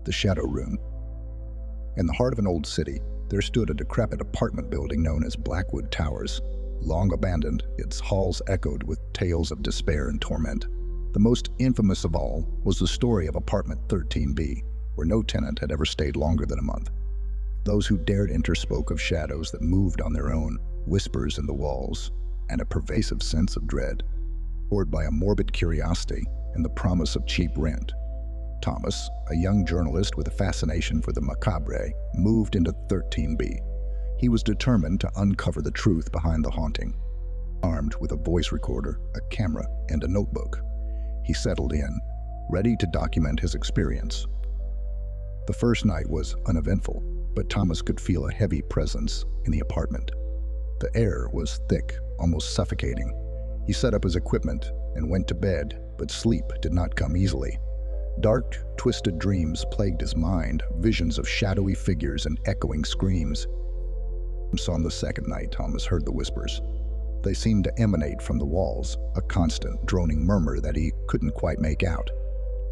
The Shadow Room. In the heart of an old city, there stood a decrepit apartment building known as Blackwood Towers. Long abandoned, its halls echoed with tales of despair and torment. The most infamous of all was the story of apartment 13B, where no tenant had ever stayed longer than a month. Those who dared enter spoke of shadows that moved on their own, whispers in the walls, and a pervasive sense of dread, poured by a morbid curiosity and the promise of cheap rent. Thomas, a young journalist with a fascination for the macabre, moved into 13B. He was determined to uncover the truth behind the haunting. Armed with a voice recorder, a camera, and a notebook, he settled in, ready to document his experience. The first night was uneventful, but Thomas could feel a heavy presence in the apartment. The air was thick, almost suffocating. He set up his equipment and went to bed, but sleep did not come easily. Dark, twisted dreams plagued his mind, visions of shadowy figures and echoing screams. On the second night, Thomas heard the whispers. They seemed to emanate from the walls, a constant, droning murmur that he couldn't quite make out.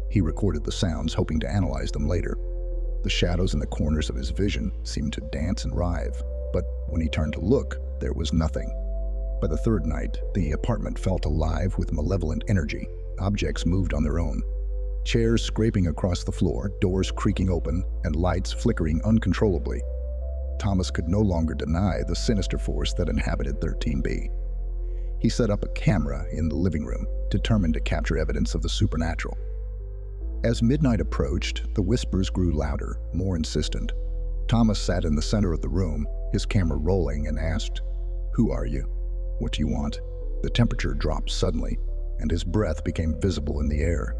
He recorded the sounds, hoping to analyze them later. The shadows in the corners of his vision seemed to dance and writhe, but when he turned to look, there was nothing. By the third night, the apartment felt alive with malevolent energy. Objects moved on their own. Chairs scraping across the floor, doors creaking open, and lights flickering uncontrollably. Thomas could no longer deny the sinister force that inhabited 13B. He set up a camera in the living room, determined to capture evidence of the supernatural. As midnight approached, the whispers grew louder, more insistent. Thomas sat in the center of the room, his camera rolling, and asked, "Who are you? What do you want?" The temperature dropped suddenly, and his breath became visible in the air.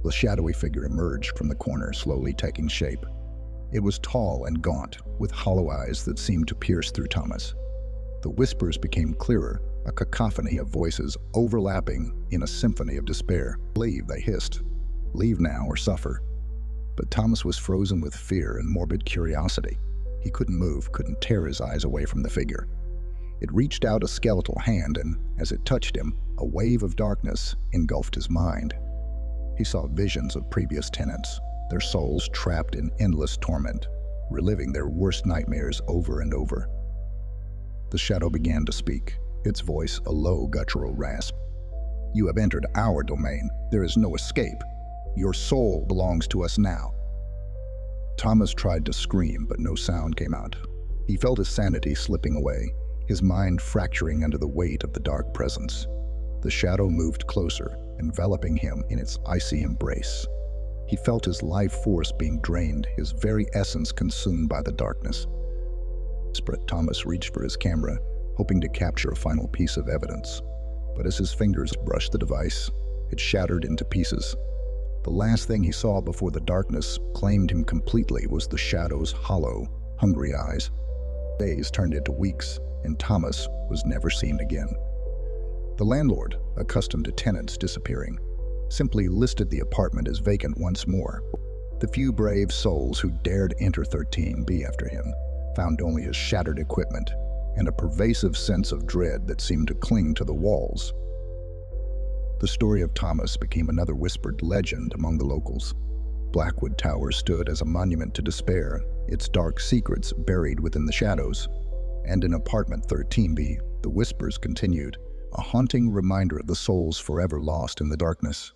The shadowy figure emerged from the corner, slowly taking shape. It was tall and gaunt, with hollow eyes that seemed to pierce through Thomas. The whispers became clearer, a cacophony of voices overlapping in a symphony of despair. "Leave," they hissed. "Leave now or suffer." But Thomas was frozen with fear and morbid curiosity. He couldn't move, couldn't tear his eyes away from the figure. It reached out a skeletal hand, and as it touched him, a wave of darkness engulfed his mind. He saw visions of previous tenants, their souls trapped in endless torment, reliving their worst nightmares over and over. The shadow began to speak, its voice a low guttural rasp. "You have entered our domain. There is no escape. Your soul belongs to us now." Thomas tried to scream, but no sound came out. He felt his sanity slipping away, his mind fracturing under the weight of the dark presence. The shadow moved closer, enveloping him in its icy embrace. He felt his life force being drained, his very essence consumed by the darkness. Desperate, Thomas reached for his camera, hoping to capture a final piece of evidence. But as his fingers brushed the device, it shattered into pieces. The last thing he saw before the darkness claimed him completely was the shadow's hollow, hungry eyes. Days turned into weeks, and Thomas was never seen again. The landlord, accustomed to tenants disappearing, simply listed the apartment as vacant once more. The few brave souls who dared enter 13B after him found only his shattered equipment and a pervasive sense of dread that seemed to cling to the walls. The story of Thomas became another whispered legend among the locals. Blackwood Towers stood as a monument to despair, its dark secrets buried within the shadows. And in apartment 13B, the whispers continued, a haunting reminder of the souls forever lost in the darkness.